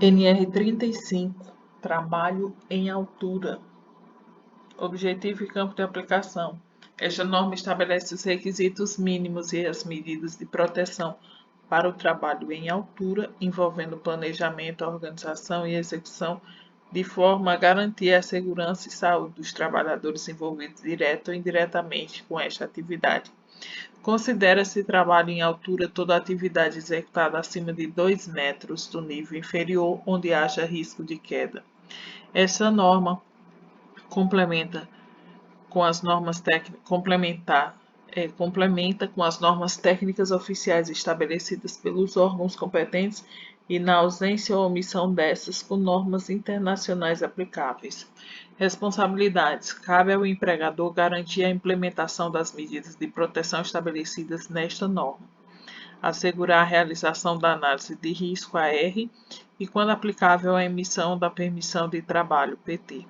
NR35, trabalho em altura. Objetivo e campo de aplicação. Esta norma estabelece os requisitos mínimos e as medidas de proteção para o trabalho em altura, envolvendo planejamento, organização e execução, de forma a garantir a segurança e saúde dos trabalhadores envolvidos direto ou indiretamente com esta atividade. Considera-se trabalho em altura toda atividade executada acima de 2 metros do nível inferior, onde haja risco de queda. Essa norma complementa com as normas complementa com as normas técnicas oficiais estabelecidas pelos órgãos competentes e, na ausência ou omissão dessas, com normas internacionais aplicáveis. Responsabilidades. Cabe ao empregador garantir a implementação das medidas de proteção estabelecidas nesta norma. Assegurar a realização da análise de risco AR e, quando aplicável, a emissão da permissão de trabalho PT.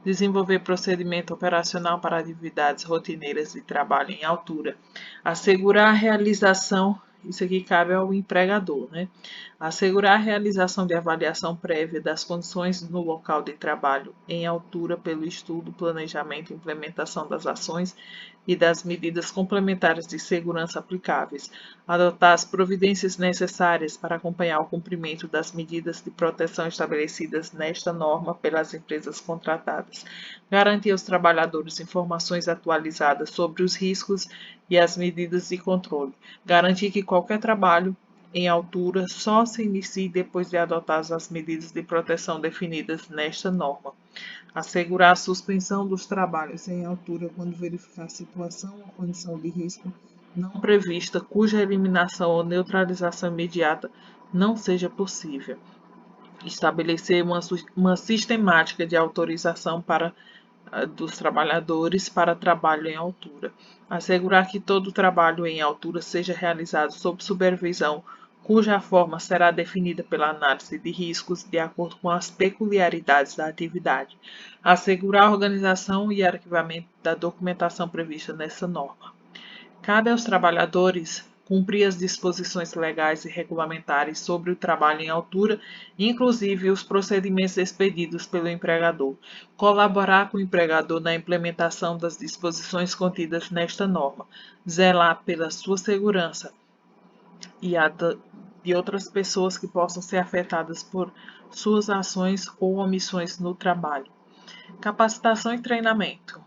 Desenvolver procedimento operacional para atividades rotineiras de trabalho em altura. Assegurar a realização, isso aqui cabe ao empregador, né? Assegurar a realização de avaliação prévia das condições no local de trabalho em altura pelo estudo, planejamento e implementação das ações e das medidas complementares de segurança aplicáveis. Adotar as providências necessárias para acompanhar o cumprimento das medidas de proteção estabelecidas nesta norma pelas empresas contratadas. Garantir aos trabalhadores informações atualizadas sobre os riscos e as medidas de controle. Garantir que qualquer trabalho em altura só se inicie depois de adotadas as medidas de proteção definidas nesta norma. Assegurar a suspensão dos trabalhos em altura quando verificar situação ou condição de risco não prevista cuja eliminação ou neutralização imediata não seja possível. Estabelecer uma sistemática de autorização dos trabalhadores para trabalho em altura. Assegurar que todo trabalho em altura seja realizado sob supervisão, cuja forma será definida pela análise de riscos de acordo com as peculiaridades da atividade. Assegurar a organização e arquivamento da documentação prevista nessa norma. Cabe aos trabalhadores cumprir as disposições legais e regulamentares sobre o trabalho em altura, inclusive os procedimentos expedidos pelo empregador, colaborar com o empregador na implementação das disposições contidas nesta norma, zelar pela sua segurança e a de outras pessoas que possam ser afetadas por suas ações ou omissões no trabalho. Capacitação e treinamento.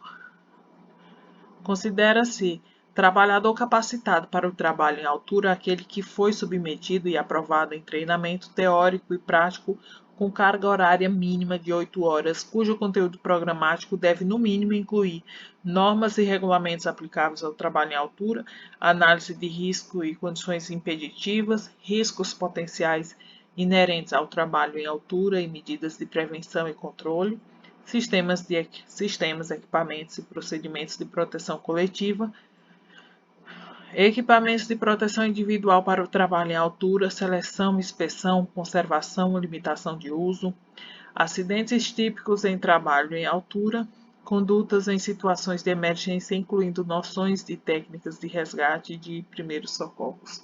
Considera-se trabalhador capacitado para o trabalho em altura aquele que foi submetido e aprovado em treinamento teórico e prático com carga horária mínima de 8 horas, cujo conteúdo programático deve, no mínimo, incluir normas e regulamentos aplicáveis ao trabalho em altura, análise de risco e condições impeditivas, riscos potenciais inerentes ao trabalho em altura e medidas de prevenção e controle, sistemas, equipamentos e procedimentos de proteção coletiva, equipamentos de proteção individual para o trabalho em altura, seleção, inspeção, conservação, limitação de uso, acidentes típicos em trabalho em altura, condutas em situações de emergência, incluindo noções de técnicas de resgate e de primeiros socorros.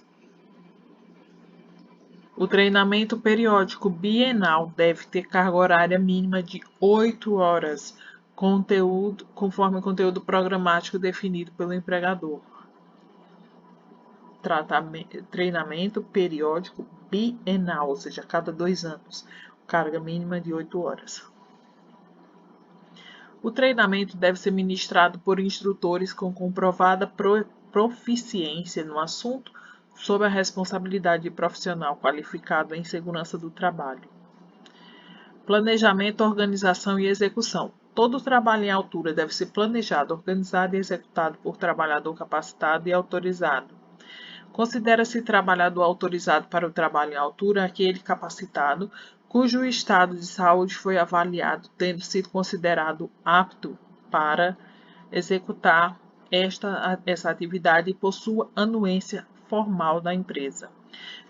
O treinamento periódico bienal deve ter carga horária mínima de 8 horas, conforme o conteúdo programático definido pelo empregador. Treinamento periódico bienal, ou seja, a cada 2 anos, carga mínima de 8 horas. O treinamento deve ser ministrado por instrutores com comprovada proficiência no assunto, sob a responsabilidade de profissional qualificado em segurança do trabalho. Planejamento, organização e execução. Todo trabalho em altura deve ser planejado, organizado e executado por trabalhador capacitado e autorizado. Considera-se trabalhador autorizado para o trabalho em altura aquele capacitado cujo estado de saúde foi avaliado, tendo sido considerado apto para executar essa atividade e possua anuência formal da empresa.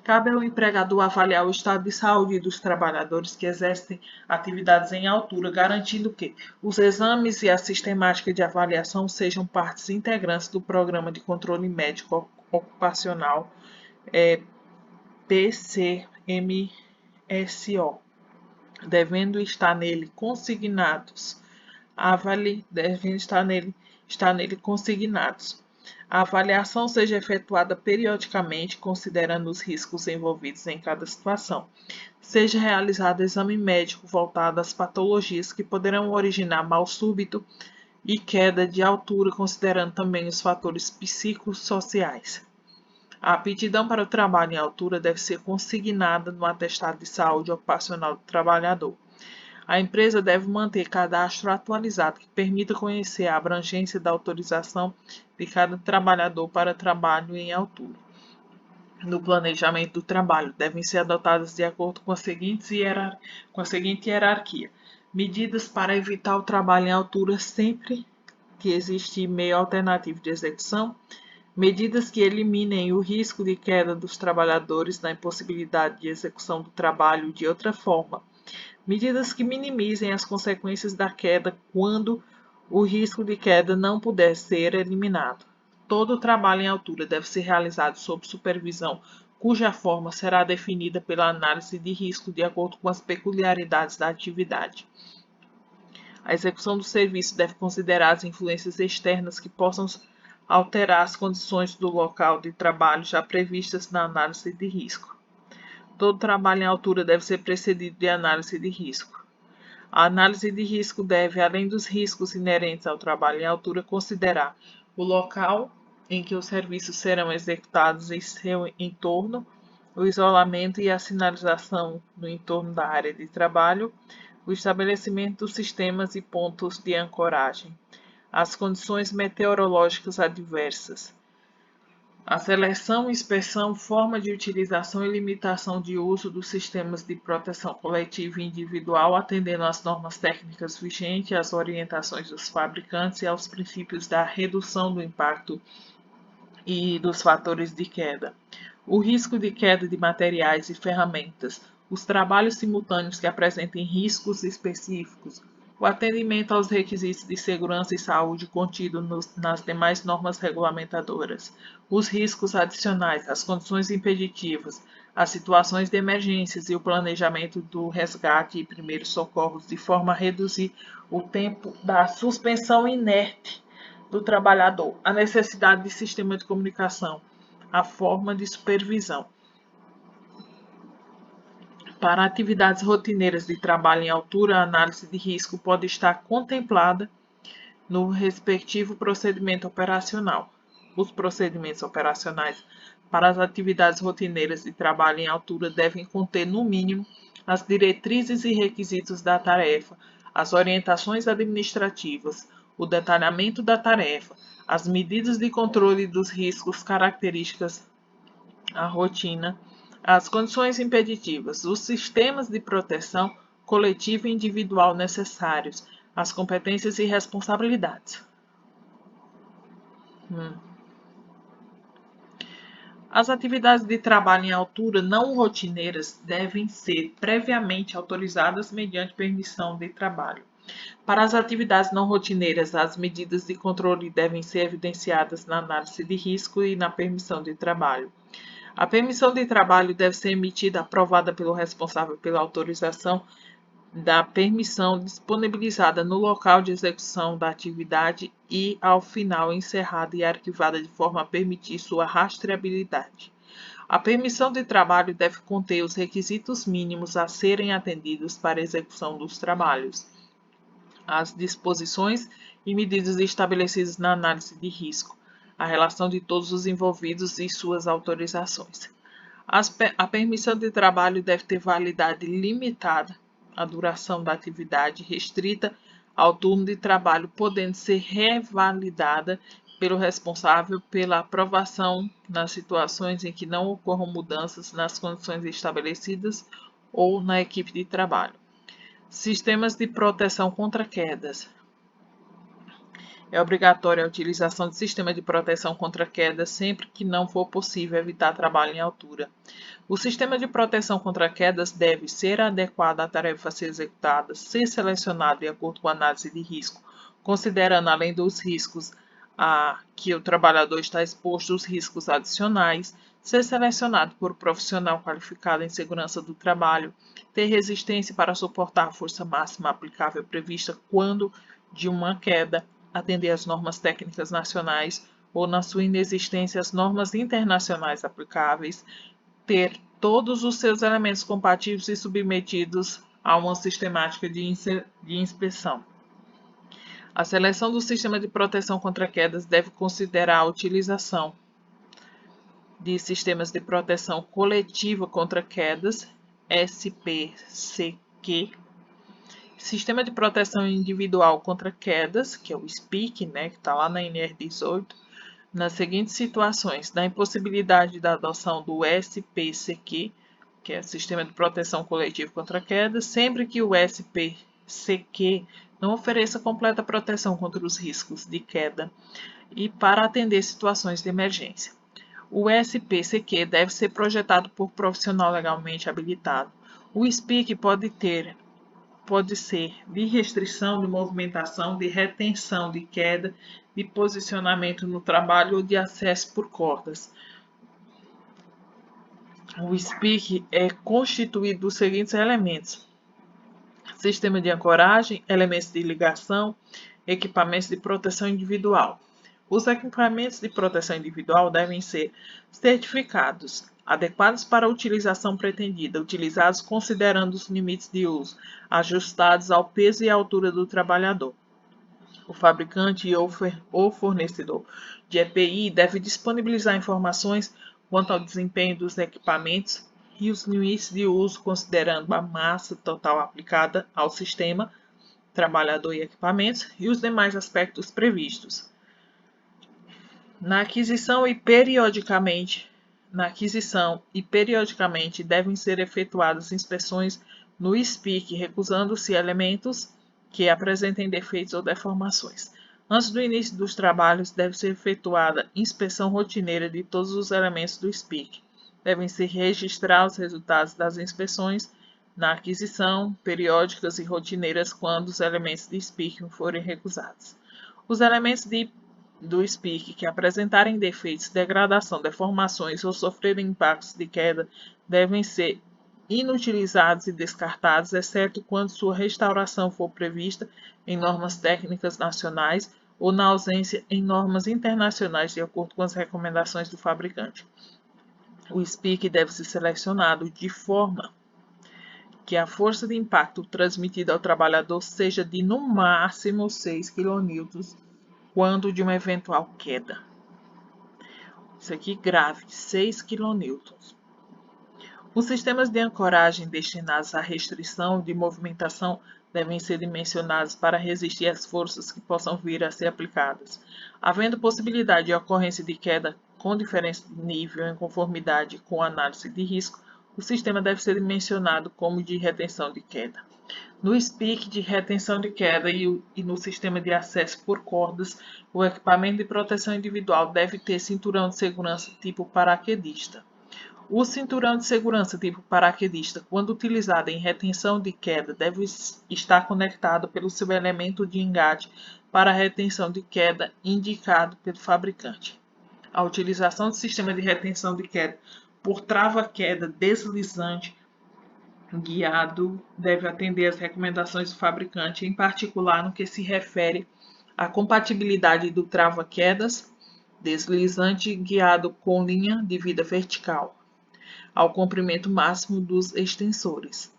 Cabe ao empregador avaliar o estado de saúde dos trabalhadores que exercem atividades em altura, garantindo que os exames e a sistemática de avaliação sejam partes integrantes do Programa de Controle Médico Ocupacional, PCMSO. devendo estar nele consignados. Devem estar nele consignados. A avaliação seja efetuada periodicamente, considerando os riscos envolvidos em cada situação. Seja realizado exame médico voltado às patologias que poderão originar mal súbito e queda de altura, considerando também os fatores psicossociais. A aptidão para o trabalho em altura deve ser consignada no atestado de saúde ocupacional do trabalhador. A empresa deve manter cadastro atualizado que permita conhecer a abrangência da autorização de cada trabalhador para trabalho em altura. No planejamento do trabalho, devem ser adotadas de acordo com a seguinte hierarquia: medidas para evitar o trabalho em altura sempre que existir meio alternativo de execução, medidas que eliminem o risco de queda dos trabalhadores na impossibilidade de execução do trabalho de outra forma, medidas que minimizem as consequências da queda quando o risco de queda não puder ser eliminado. Todo o trabalho em altura deve ser realizado sob supervisão, cuja forma será definida pela análise de risco de acordo com as peculiaridades da atividade. A execução do serviço deve considerar as influências externas que possam alterar as condições do local de trabalho já previstas na análise de risco. Todo trabalho em altura deve ser precedido de análise de risco. A análise de risco deve, além dos riscos inerentes ao trabalho em altura, considerar o local em que os serviços serão executados em seu entorno, o isolamento e a sinalização no entorno da área de trabalho, o estabelecimento dos sistemas e pontos de ancoragem, as condições meteorológicas adversas, a seleção, inspeção, forma de utilização e limitação de uso dos sistemas de proteção coletiva e individual, atendendo às normas técnicas vigentes, às orientações dos fabricantes e aos princípios da redução do impacto e dos fatores de queda. O risco de queda de materiais e ferramentas, os trabalhos simultâneos que apresentem riscos específicos, o atendimento aos requisitos de segurança e saúde contidos nas demais normas regulamentadoras, os riscos adicionais, as condições impeditivas, as situações de emergências e o planejamento do resgate e primeiros socorros de forma a reduzir o tempo da suspensão inerte do trabalhador, a necessidade de sistema de comunicação, a forma de supervisão. Para atividades rotineiras de trabalho em altura, a análise de risco pode estar contemplada no respectivo procedimento operacional. Os procedimentos operacionais para as atividades rotineiras de trabalho em altura devem conter, no mínimo, as diretrizes e requisitos da tarefa, as orientações administrativas, o detalhamento da tarefa, as medidas de controle dos riscos características à rotina, as condições impeditivas, os sistemas de proteção coletiva e individual necessários, as competências e responsabilidades. As atividades de trabalho em altura não rotineiras devem ser previamente autorizadas mediante permissão de trabalho. Para as atividades não rotineiras, as medidas de controle devem ser evidenciadas na análise de risco e na permissão de trabalho. A permissão de trabalho deve ser emitida aprovada pelo responsável pela autorização da permissão disponibilizada no local de execução da atividade e, ao final, encerrada e arquivada de forma a permitir sua rastreabilidade. A permissão de trabalho deve conter os requisitos mínimos a serem atendidos para a execução dos trabalhos, as disposições e medidas estabelecidas na análise de risco, a relação de todos os envolvidos e suas autorizações. A permissão de trabalho deve ter validade limitada, a duração da atividade restrita ao turno de trabalho, podendo ser revalidada pelo responsável pela aprovação nas situações em que não ocorram mudanças nas condições estabelecidas ou na equipe de trabalho. Sistemas de proteção contra quedas. É obrigatória a utilização de sistema de proteção contra quedas sempre que não for possível evitar trabalho em altura. O sistema de proteção contra quedas deve ser adequado à tarefa a ser executada, ser selecionado de acordo com a análise de risco, considerando, além dos riscos, a que o trabalhador está exposto aos riscos adicionais, ser selecionado por um profissional qualificado em segurança do trabalho, ter resistência para suportar a força máxima aplicável prevista quando de uma queda, atender às normas técnicas nacionais ou, na sua inexistência, as normas internacionais aplicáveis, ter todos os seus elementos compatíveis e submetidos a uma sistemática de inspeção. A seleção do sistema de proteção contra quedas deve considerar a utilização de sistemas de proteção coletiva contra quedas, SPCQ, sistema de proteção individual contra quedas, que é o SPIC, que está lá na NR 18, nas seguintes situações: na impossibilidade da adoção do SPCQ, que é o Sistema de Proteção Coletivo contra Quedas, sempre que o SPCQ não ofereça completa proteção contra os riscos de queda e para atender situações de emergência. O SPCQ deve ser projetado por profissional legalmente habilitado. O SPIC pode ser de restrição de movimentação, de retenção de queda, de posicionamento no trabalho ou de acesso por cordas. O SPIC é constituído dos seguintes elementos: sistema de ancoragem, elementos de ligação, equipamentos de proteção individual. Os equipamentos de proteção individual devem ser certificados, adequados para a utilização pretendida, utilizados considerando os limites de uso, ajustados ao peso e altura do trabalhador. O fabricante ou fornecedor de EPI deve disponibilizar informações quanto ao desempenho dos equipamentos e os limites de uso, considerando a massa total aplicada ao sistema, trabalhador e equipamentos, e os demais aspectos previstos. Na aquisição e periodicamente devem ser efetuadas inspeções no SPIC, recusando-se elementos que apresentem defeitos ou deformações. Antes do início dos trabalhos, deve ser efetuada inspeção rotineira de todos os elementos do SPIC. Devem ser registrados os resultados das inspeções na aquisição, periódicas e rotineiras quando os elementos de SPIC forem recusados. Os elementos do SPIC que apresentarem defeitos, degradação, deformações ou sofrerem impactos de queda devem ser inutilizados e descartados, exceto quando sua restauração for prevista em normas técnicas nacionais ou na ausência em normas internacionais de acordo com as recomendações do fabricante. O SPIC deve ser selecionado de forma que a força de impacto transmitida ao trabalhador seja de no máximo 6 kN quando de uma eventual queda. Isso aqui grave, 6 kN. Os sistemas de ancoragem destinados à restrição de movimentação devem ser dimensionados para resistir às forças que possam vir a ser aplicadas. Havendo possibilidade de ocorrência de queda com diferença de nível em conformidade com a análise de risco, o sistema deve ser dimensionado como de retenção de queda. No SPIC de retenção de queda e no sistema de acesso por cordas, o equipamento de proteção individual deve ter cinturão de segurança tipo paraquedista. O cinturão de segurança tipo paraquedista, quando utilizado em retenção de queda, deve estar conectado pelo seu elemento de engate para retenção de queda indicado pelo fabricante. A utilização do sistema de retenção de queda por trava-queda deslizante guiado deve atender às recomendações do fabricante, em particular no que se refere à compatibilidade do trava-quedas deslizante guiado com linha de vida vertical, ao comprimento máximo dos extensores.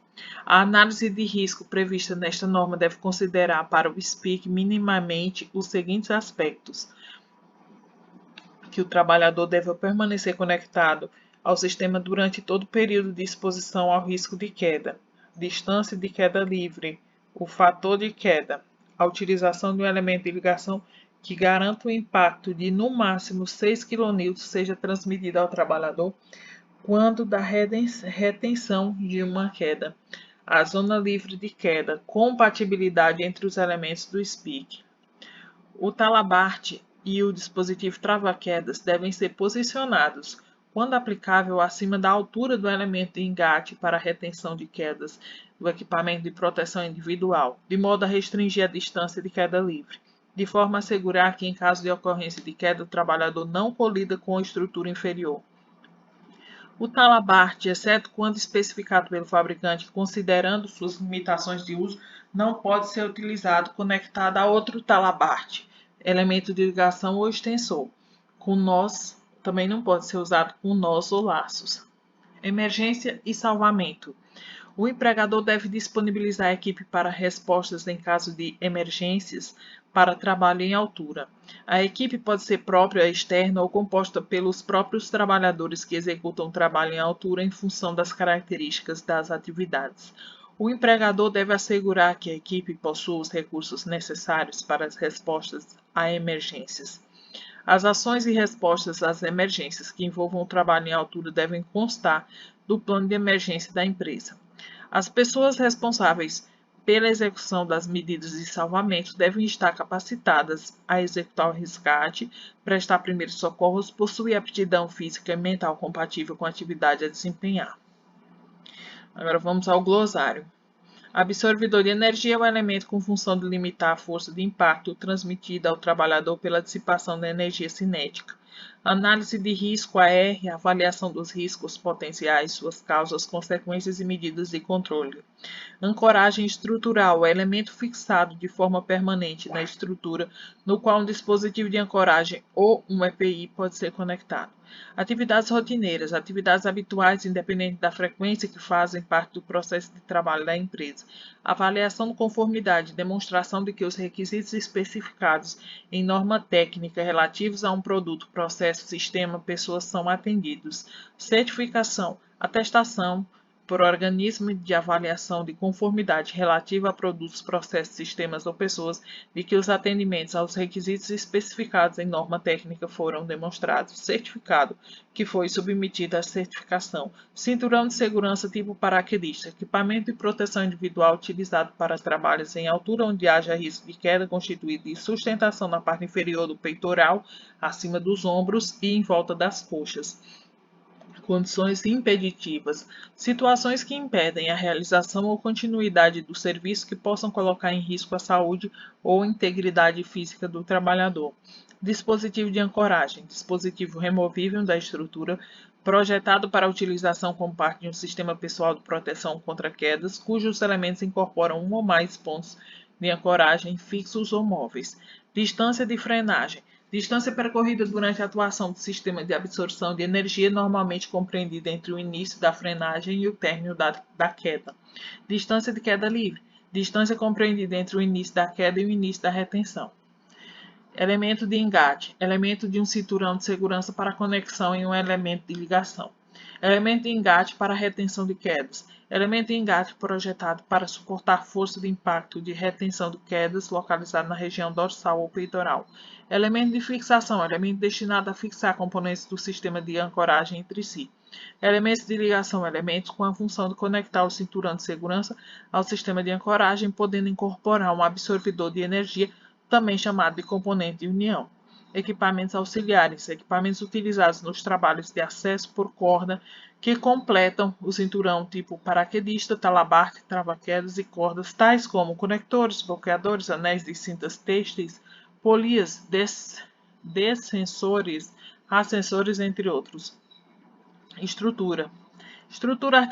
A análise de risco prevista nesta norma deve considerar para o SPIC minimamente os seguintes aspectos: que o trabalhador deve permanecer conectado ao sistema durante todo o período de exposição ao risco de queda, distância de queda livre, o fator de queda, a utilização de um elemento de ligação que garanta o impacto de no máximo 6 kN seja transmitido ao trabalhador quando da retenção de uma queda, a zona livre de queda, compatibilidade entre os elementos do SPIC. O talabarte e o dispositivo trava-quedas devem ser posicionados, quando aplicável, acima da altura do elemento de engate para a retenção de quedas do equipamento de proteção individual, de modo a restringir a distância de queda livre. de forma a assegurar que, em caso de ocorrência de queda, o trabalhador não colida com a estrutura inferior. O talabarte, exceto quando especificado pelo fabricante, considerando suas limitações de uso, não pode ser utilizado conectado a outro talabarte, elemento de ligação ou extensor. Com nós, também não pode ser usado com nós ou laços. Emergência e salvamento. O empregador deve disponibilizar a equipe para respostas em caso de emergências para trabalho em altura. A equipe pode ser própria, externa ou composta pelos próprios trabalhadores que executam trabalho em altura em função das características das atividades. O empregador deve assegurar que a equipe possua os recursos necessários para as respostas a emergências. As ações e respostas às emergências que envolvam o trabalho em altura devem constar do plano de emergência da empresa. As pessoas responsáveis pela execução das medidas de salvamento devem estar capacitadas a executar o resgate, prestar primeiros socorros, possuir aptidão física e mental compatível com a atividade a desempenhar. Agora vamos ao glossário. Absorvedor de energia é o elemento com função de limitar a força de impacto transmitida ao trabalhador pela dissipação da energia cinética. Análise de risco AR, avaliação dos riscos potenciais, suas causas, consequências e medidas de controle. Ancoragem estrutural é elemento fixado de forma permanente na estrutura no qual um dispositivo de ancoragem ou um EPI pode ser conectado. Atividades rotineiras, atividades habituais independente da frequência que fazem parte do processo de trabalho da empresa. Avaliação de conformidade, demonstração de que os requisitos especificados em norma técnica relativos a um produto, processo, sistema, pessoas são atendidos. Certificação, atestação por organismo de avaliação de conformidade relativa a produtos, processos, sistemas ou pessoas de que os atendimentos aos requisitos especificados em norma técnica foram demonstrados. Certificado, que foi submetido à certificação. Cinturão de segurança tipo paraquedista, equipamento de proteção individual utilizado para trabalhos em altura onde haja risco de queda constituído de sustentação na parte inferior do peitoral, acima dos ombros e em volta das coxas. Condições impeditivas, situações que impedem a realização ou continuidade do serviço que possam colocar em risco a saúde ou integridade física do trabalhador. Dispositivo de ancoragem, dispositivo removível da estrutura projetado para utilização como parte de um sistema pessoal de proteção contra quedas, cujos elementos incorporam um ou mais pontos de ancoragem fixos ou móveis. Distância de frenagem, distância percorrida durante a atuação do sistema de absorção de energia, normalmente compreendida entre o início da frenagem e o término da queda. Distância de queda livre, distância compreendida entre o início da queda e o início da retenção. Elemento de engate, elemento de um cinturão de segurança para conexão em um elemento de ligação. Elemento de engate para retenção de quedas. Elemento de engate projetado para suportar força de impacto de retenção de quedas localizado na região dorsal ou peitoral. Elemento de fixação, elemento destinado a fixar componentes do sistema de ancoragem entre si. Elementos de ligação, elementos com a função de conectar o cinturão de segurança ao sistema de ancoragem, podendo incorporar um absorvedor de energia, também chamado de componente de união. Equipamentos auxiliares, equipamentos utilizados nos trabalhos de acesso por corda que completam o cinturão tipo paraquedista, talabarte, trava-quedas e cordas, tais como conectores, bloqueadores, anéis de cintas têxteis, polias, descensores, ascensores, entre outros. Estrutura. Estrutura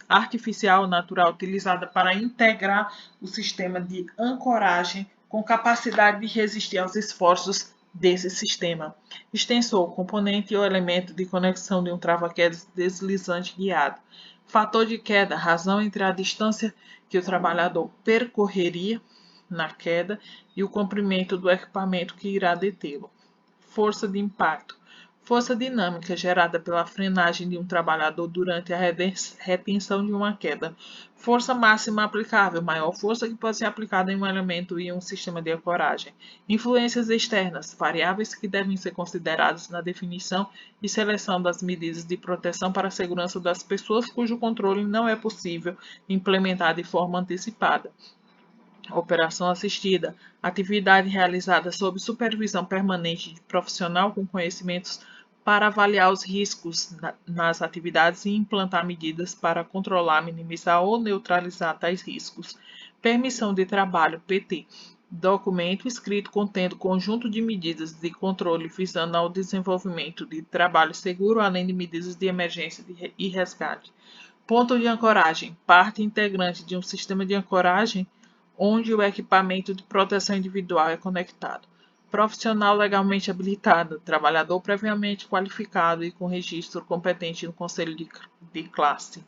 artificial natural utilizada para integrar o sistema de ancoragem com capacidade de resistir aos esforços desse sistema. Extensor, componente ou elemento de conexão de um trava-quedas deslizante guiado. Fator de queda, razão entre a distância que o trabalhador percorreria na queda e o comprimento do equipamento que irá detê-lo. Força de impacto, força dinâmica gerada pela frenagem de um trabalhador durante a retenção de uma queda. Força máxima aplicável, maior força que pode ser aplicada em um elemento e um sistema de ancoragem. Influências externas, variáveis que devem ser consideradas na definição e seleção das medidas de proteção para a segurança das pessoas cujo controle não é possível implementar de forma antecipada. Operação assistida, atividade realizada sob supervisão permanente de profissional com conhecimentos para avaliar os riscos nas atividades e implantar medidas para controlar, minimizar ou neutralizar tais riscos. Permissão de trabalho, PT, documento escrito contendo conjunto de medidas de controle visando ao desenvolvimento de trabalho seguro, além de medidas de emergência e resgate. Ponto de ancoragem, parte integrante de um sistema de ancoragem onde o equipamento de proteção individual é conectado. Profissional legalmente habilitado, trabalhador previamente qualificado e com registro competente no Conselho de Classe.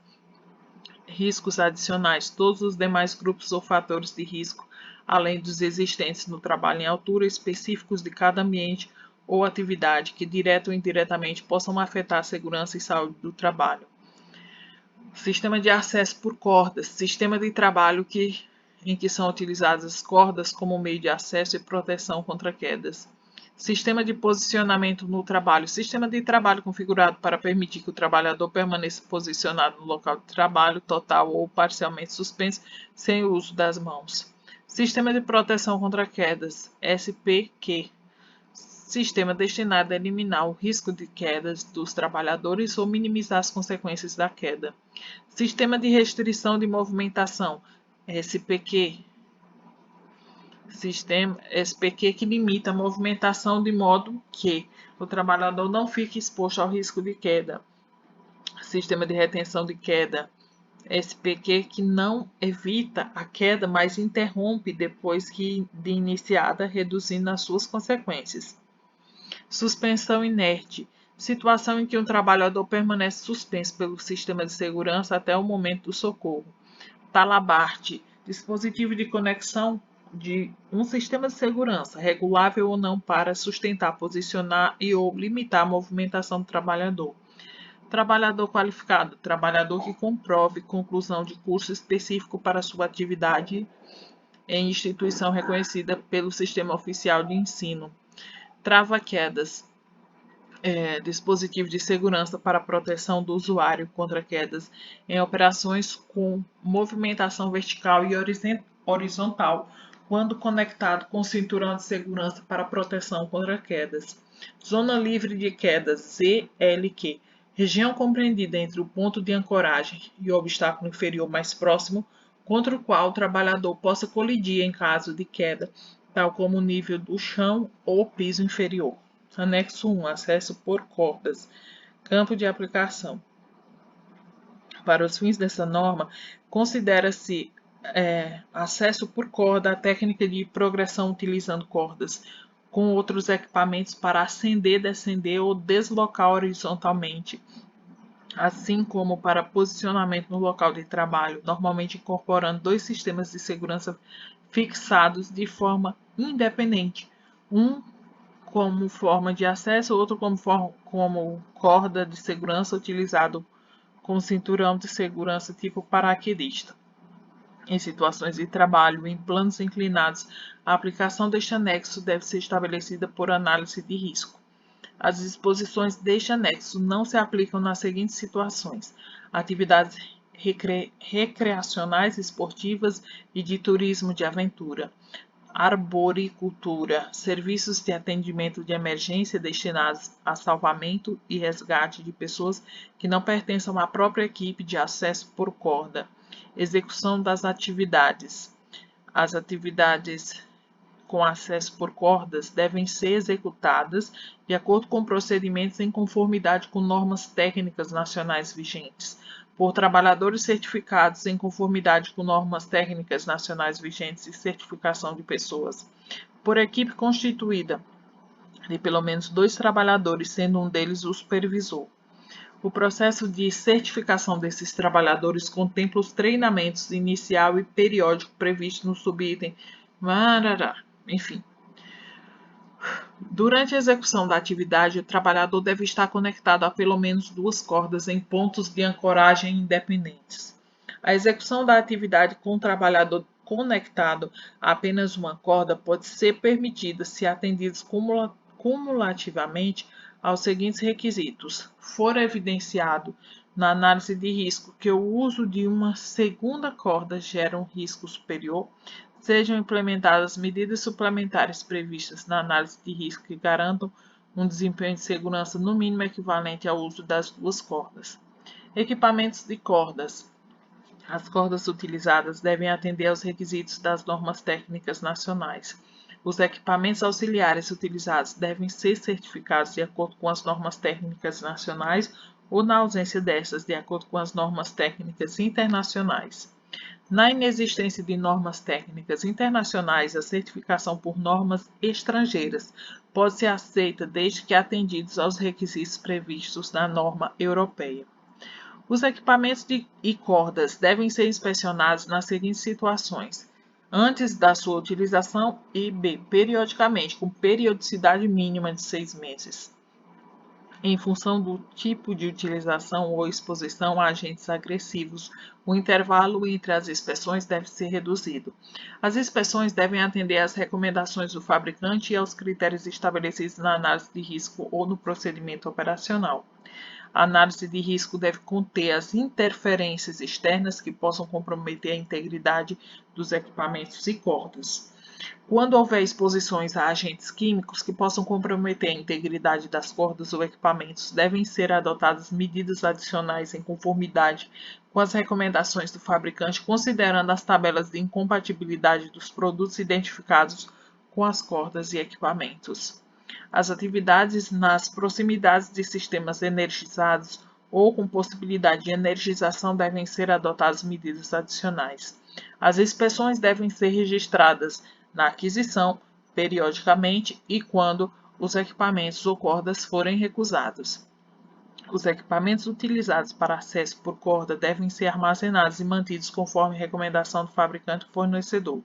Riscos adicionais, todos os demais grupos ou fatores de risco, além dos existentes no trabalho em altura, específicos de cada ambiente ou atividade, que direta ou indiretamente possam afetar a segurança e saúde do trabalho. Sistema de acesso por cordas, sistema de trabalho em que são utilizadas as cordas como meio de acesso e proteção contra quedas. Sistema de posicionamento no trabalho, sistema de trabalho configurado para permitir que o trabalhador permaneça posicionado no local de trabalho, total ou parcialmente suspenso, sem o uso das mãos. Sistema de proteção contra quedas, SPQ, sistema destinado a eliminar o risco de quedas dos trabalhadores ou minimizar as consequências da queda. Sistema de restrição de movimentação, SPQ, sistema SPQ que limita a movimentação de modo que o trabalhador não fique exposto ao risco de queda. Sistema de retenção de queda, SPQ que não evita a queda, mas interrompe depois de iniciada, reduzindo as suas consequências. Suspensão inerte, situação em que um trabalhador permanece suspenso pelo sistema de segurança até o momento do socorro. Talabarte, dispositivo de conexão de um sistema de segurança, regulável ou não para sustentar, posicionar e ou limitar a movimentação do trabalhador. Trabalhador qualificado, trabalhador que comprove conclusão de curso específico para sua atividade em instituição reconhecida pelo sistema oficial de ensino. Trava-quedas, dispositivo de segurança para proteção do usuário contra quedas em operações com movimentação vertical e horizontal, quando conectado com cinturão de segurança para proteção contra quedas. Zona livre de quedas, ZLQ, região compreendida entre o ponto de ancoragem e o obstáculo inferior mais próximo, contra o qual o trabalhador possa colidir em caso de queda, tal como o nível do chão ou piso inferior. Anexo 1. Acesso por cordas. Campo de aplicação. Para os fins dessa norma, considera-se acesso por corda a técnica de progressão utilizando cordas com outros equipamentos para ascender, descender ou deslocar horizontalmente, assim como para posicionamento no local de trabalho, normalmente incorporando dois sistemas de segurança fixados de forma independente, um como forma de acesso, outro como corda de segurança utilizado com cinturão de segurança tipo paraquedista. Em situações de trabalho em planos inclinados, a aplicação deste anexo deve ser estabelecida por análise de risco. As disposições deste anexo não se aplicam nas seguintes situações: atividades recreacionais, esportivas e de turismo de aventura, arboricultura, serviços de atendimento de emergência destinados a salvamento e resgate de pessoas que não pertençam à própria equipe de acesso por corda, execução das atividades. As atividades com acesso por cordas devem ser executadas de acordo com procedimentos em conformidade com normas técnicas nacionais vigentes, por trabalhadores certificados em conformidade com normas técnicas nacionais vigentes e certificação de pessoas, por equipe constituída de pelo menos 2 trabalhadores, sendo um deles o supervisor. O processo de certificação desses trabalhadores contempla os treinamentos inicial e periódico previstos no subitem. Enfim. Durante a execução da atividade, o trabalhador deve estar conectado a pelo menos 2 cordas em pontos de ancoragem independentes. A execução da atividade com o trabalhador conectado a apenas uma corda pode ser permitida se atendidos cumulativamente aos seguintes requisitos: for evidenciado na análise de risco que o uso de uma segunda corda gera um risco superior, sejam implementadas medidas suplementares previstas na análise de risco que garantam um desempenho de segurança no mínimo equivalente ao uso das 2 cordas. Equipamentos de cordas. As cordas utilizadas devem atender aos requisitos das normas técnicas nacionais. Os equipamentos auxiliares utilizados devem ser certificados de acordo com as normas técnicas nacionais ou, na ausência dessas, de acordo com as normas técnicas internacionais. Na inexistência de normas técnicas internacionais, a certificação por normas estrangeiras pode ser aceita desde que atendidos aos requisitos previstos na norma europeia. Os equipamentos e cordas devem ser inspecionados nas seguintes situações: antes da sua utilização e b. periodicamente, com periodicidade mínima de 6 meses. Em função do tipo de utilização ou exposição a agentes agressivos, o intervalo entre as inspeções deve ser reduzido. As inspeções devem atender às recomendações do fabricante e aos critérios estabelecidos na análise de risco ou no procedimento operacional. A análise de risco deve conter as interferências externas que possam comprometer a integridade dos equipamentos e cordas. Quando houver exposições a agentes químicos que possam comprometer a integridade das cordas ou equipamentos, devem ser adotadas medidas adicionais em conformidade com as recomendações do fabricante, considerando as tabelas de incompatibilidade dos produtos identificados com as cordas e equipamentos. As atividades nas proximidades de sistemas energizados ou com possibilidade de energização devem ser adotadas medidas adicionais. As inspeções devem ser registradas na aquisição, periodicamente e quando os equipamentos ou cordas forem recusados. Os equipamentos utilizados para acesso por corda devem ser armazenados e mantidos conforme recomendação do fabricante ou fornecedor.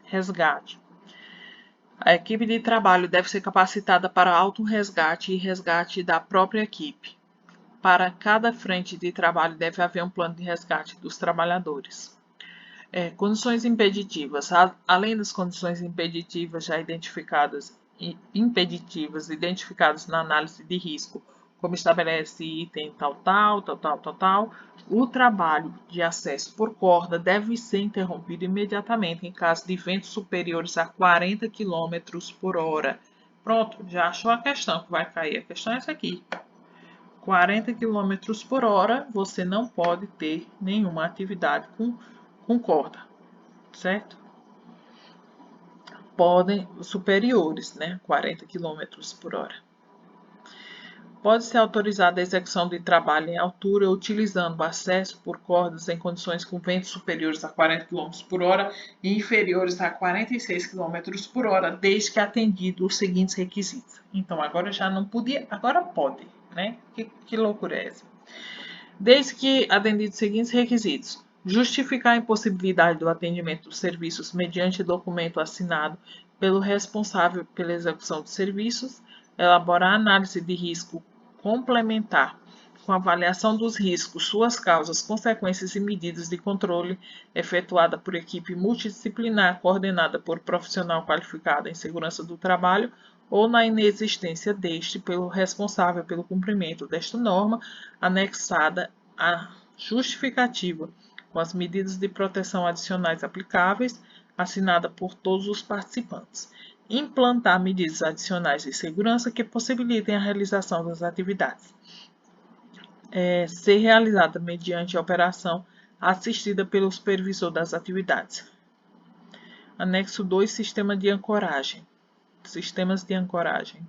Resgate. A equipe de trabalho deve ser capacitada para auto-resgate e resgate da própria equipe. Para cada frente de trabalho deve haver um plano de resgate dos trabalhadores. Condições impeditivas. Além das condições impeditivas já identificadas na análise de risco, como estabelece item tal, o trabalho de acesso por corda deve ser interrompido imediatamente em caso de ventos superiores a 40 km por hora. Pronto, já achou a questão que vai cair. A questão é essa aqui. 40 km por hora, você não pode ter nenhuma atividade com corda, certo? Podem superiores, né? 40 km por hora. Pode ser autorizada a execução de trabalho em altura utilizando o acesso por cordas em condições com ventos superiores a 40 km por hora e inferiores a 46 km por hora, desde que atendido os seguintes requisitos. Então, agora já não podia, agora pode, né? Que loucura é essa? Desde que atendido os seguintes requisitos: justificar a impossibilidade do atendimento dos serviços mediante documento assinado pelo responsável pela execução dos serviços, elaborar análise de risco complementar com avaliação dos riscos, suas causas, consequências e medidas de controle efetuada por equipe multidisciplinar coordenada por profissional qualificado em segurança do trabalho ou na inexistência deste pelo responsável pelo cumprimento desta norma, anexada à justificativa com as medidas de proteção adicionais aplicáveis, assinada por todos os participantes. Implantar medidas adicionais de segurança que possibilitem a realização das atividades. Ser realizada mediante a operação assistida pelo supervisor das atividades. Anexo 2, Sistema de ancoragem. Sistemas de ancoragem.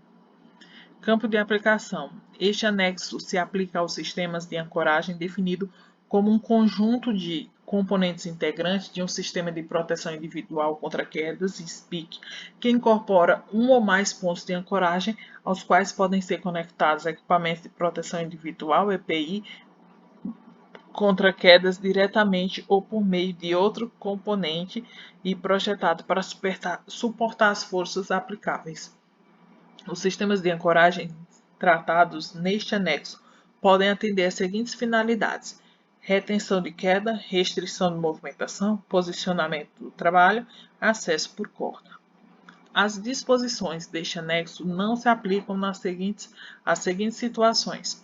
Campo de aplicação. Este anexo se aplica aos sistemas de ancoragem definido como um conjunto de componentes integrantes de um sistema de proteção individual contra quedas, SPIC, que incorpora um ou mais pontos de ancoragem aos quais podem ser conectados equipamentos de proteção individual, EPI, contra quedas diretamente ou por meio de outro componente e projetado para suportar as forças aplicáveis. Os sistemas de ancoragem tratados neste anexo podem atender às seguintes finalidades: retenção de queda, restrição de movimentação, posicionamento do trabalho, acesso por corda. As disposições deste anexo não se aplicam às seguintes situações: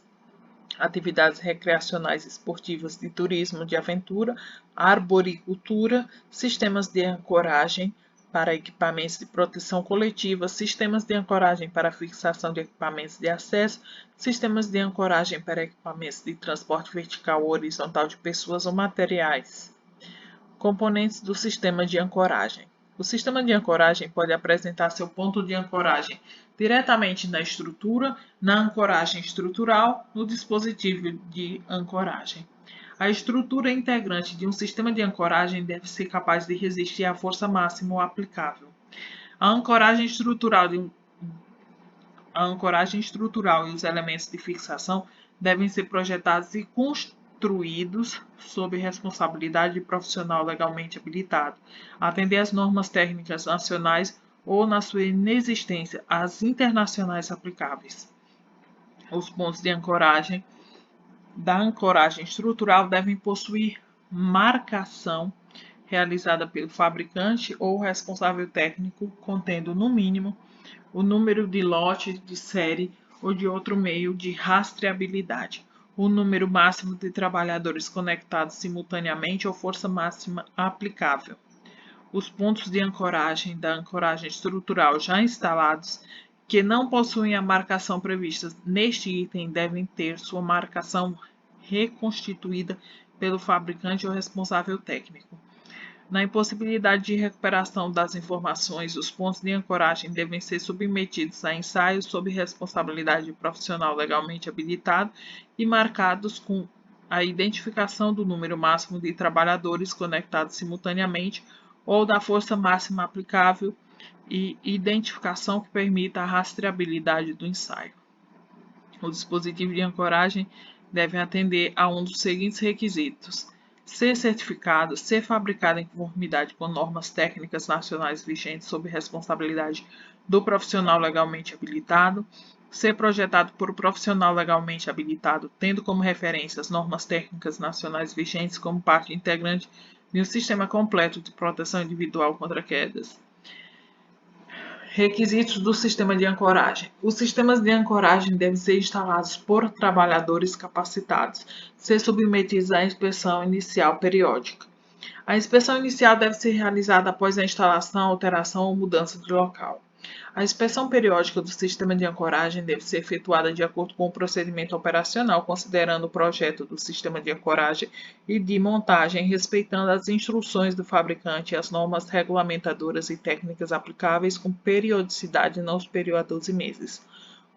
atividades recreacionais esportivas de turismo de aventura, arboricultura, sistemas de ancoragem para equipamentos de proteção coletiva, sistemas de ancoragem para fixação de equipamentos de acesso, sistemas de ancoragem para equipamentos de transporte vertical ou horizontal de pessoas ou materiais. Componentes do sistema de ancoragem. O sistema de ancoragem pode apresentar seu ponto de ancoragem diretamente na estrutura, na ancoragem estrutural, no dispositivo de ancoragem. A estrutura integrante de um sistema de ancoragem deve ser capaz de resistir à força máxima aplicável. A ancoragem estrutural e os elementos de fixação devem ser projetados e construídos sob responsabilidade de profissional legalmente habilitado, atender às normas técnicas nacionais ou, na sua inexistência, às internacionais aplicáveis. Os pontos de ancoragem da ancoragem estrutural devem possuir marcação realizada pelo fabricante ou responsável técnico, contendo, no mínimo, o número de lote de série ou de outro meio de rastreabilidade, o número máximo de trabalhadores conectados simultaneamente ou força máxima aplicável. Os pontos de ancoragem da ancoragem estrutural já instalados que não possuem a marcação prevista neste item devem ter sua marcação reconstituída pelo fabricante ou responsável técnico. Na impossibilidade de recuperação das informações, os pontos de ancoragem devem ser submetidos a ensaios sob responsabilidade de profissional legalmente habilitado e marcados com a identificação do número máximo de trabalhadores conectados simultaneamente ou da força máxima aplicável e identificação que permita a rastreabilidade do ensaio. O dispositivo de ancoragem deve atender a um dos seguintes requisitos: ser certificado, ser fabricado em conformidade com normas técnicas nacionais vigentes sob responsabilidade do profissional legalmente habilitado, ser projetado por um profissional legalmente habilitado, tendo como referência as normas técnicas nacionais vigentes como parte integrante de um sistema completo de proteção individual contra quedas. Requisitos do sistema de ancoragem. Os sistemas de ancoragem devem ser instalados por trabalhadores capacitados, ser submetidos à inspeção inicial periódica. A inspeção inicial deve ser realizada após a instalação, alteração ou mudança de local. A inspeção periódica do sistema de ancoragem deve ser efetuada de acordo com o procedimento operacional, considerando o projeto do sistema de ancoragem e de montagem, respeitando as instruções do fabricante e as normas regulamentadoras e técnicas aplicáveis com periodicidade não superior a 12 meses.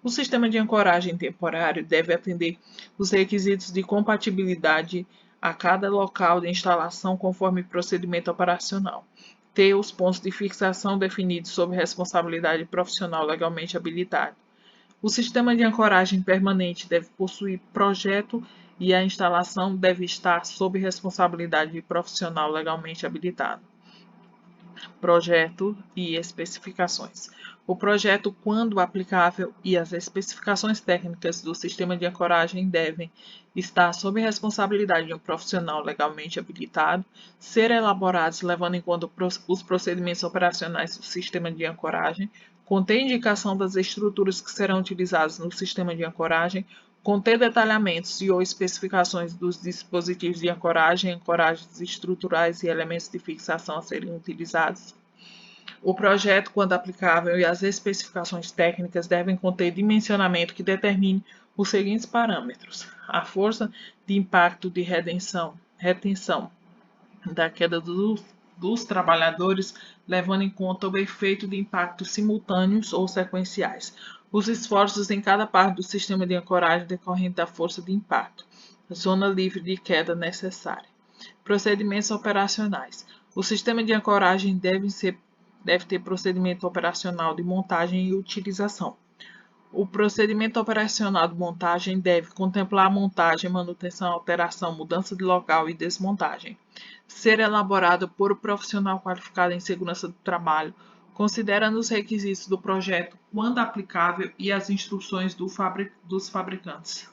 O sistema de ancoragem temporário deve atender os requisitos de compatibilidade a cada local de instalação conforme procedimento operacional. Ter os pontos de fixação definidos sob responsabilidade profissional legalmente habilitado. O sistema de ancoragem permanente deve possuir projeto e a instalação deve estar sob responsabilidade de profissional legalmente habilitado. Projeto e especificações. O projeto, quando aplicável, e as especificações técnicas do sistema de ancoragem devem estar sob responsabilidade de um profissional legalmente habilitado, ser elaborados levando em conta os procedimentos operacionais do sistema de ancoragem, conter indicação das estruturas que serão utilizadas no sistema de ancoragem, conter detalhamentos e ou especificações dos dispositivos de ancoragem, ancoragens estruturais e elementos de fixação a serem utilizados. O projeto, quando aplicável, e as especificações técnicas devem conter dimensionamento que determine os seguintes parâmetros: a força de impacto de retenção da queda dos trabalhadores, levando em conta o efeito de impacto simultâneos ou sequenciais, os esforços em cada parte do sistema de ancoragem decorrente da força de impacto, zona livre de queda necessária. Procedimentos operacionais. O sistema de ancoragem deve ter procedimento operacional de montagem e utilização. O procedimento operacional de montagem deve contemplar a montagem, manutenção, alteração, mudança de local e desmontagem. Ser elaborado por um profissional qualificado em segurança do trabalho, considerando os requisitos do projeto quando aplicável e as instruções dos fabricantes.